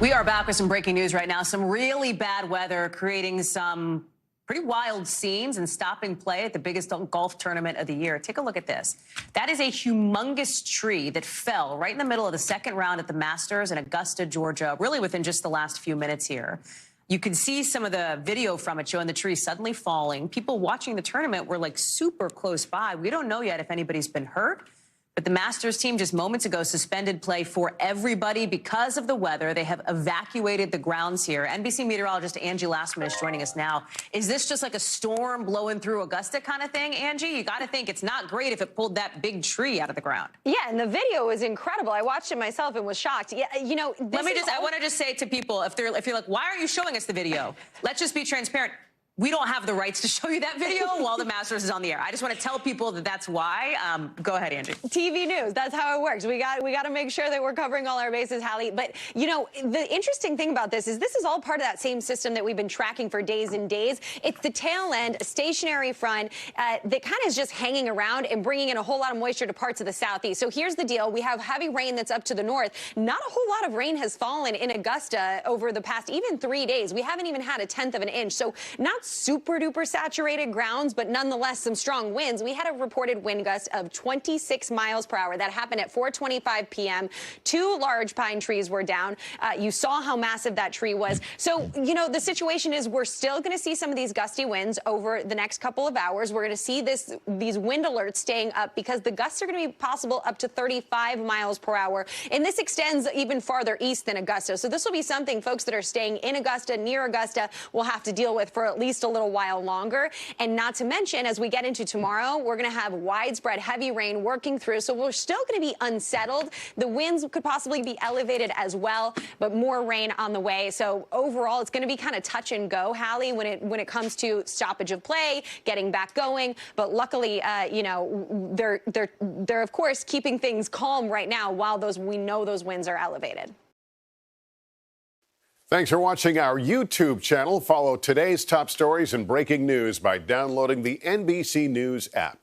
We are back with some breaking news right now. Some really bad weather creating some pretty wild scenes and stopping play at the biggest golf tournament of the year. Take a look at this. That is a humongous tree that fell right in the middle of the second round at the Masters in Augusta, Georgia, really within just the last few minutes here. You can see some of the video from it showing the tree suddenly falling. People watching the tournament were like super close by. We don't know yet if anybody's been hurt. But the Masters team just moments ago suspended play for everybody because of the weather. They have evacuated the grounds here. NBC meteorologist Angie Lassman is joining us now. Is this just like a storm blowing through Augusta kind of thing, Angie? You got to think it's not great if it pulled that big tree out of the ground. Yeah, and the video was incredible. I watched it myself and was shocked. Yeah, you know, I want to just say to people, if you're like, why aren't you showing us the video? Let's just be transparent. We don't have the rights to show you that video while the Masters is on the air. I just want to tell people that that's why. Go ahead, Angie. TV news, that's how it works. We got to make sure that we're covering all our bases, Hallie. But, you know, the interesting thing about this is all part of that same system that we've been tracking for days and days. It's the tail end, a stationary front that kind of is just hanging around and bringing in a whole lot of moisture to parts of the southeast. So here's the deal. We have heavy rain that's up to the north. Not a whole lot of rain has fallen in Augusta over the past even 3 days. We haven't even had a tenth of an inch. So not super duper saturated grounds, but nonetheless some strong winds. We had a reported wind gust of 26 miles per hour. That happened at 4:25 p.m. 2 large pine trees were down. You saw how massive that tree was. So, you know, the situation is we're still going to see some of these gusty winds over the next couple of hours. We're going to see these wind alerts staying up because the gusts are going to be possible up to 35 miles per hour. And this extends even farther east than Augusta. So this will be something folks that are staying in Augusta, near Augusta, will have to deal with for at least a little while longer. And not to mention, as we get into tomorrow, we're going to have widespread heavy rain working through. So we're still going to be unsettled. The winds could possibly be elevated as well, but more rain on the way. So overall, it's going to be kind of touch and go, Hallie, when it comes to stoppage of play, getting back going. But luckily, you know, they're of course keeping things calm right now while we know those winds are elevated. Thanks for watching our YouTube channel. Follow today's top stories and breaking news by downloading the NBC News app.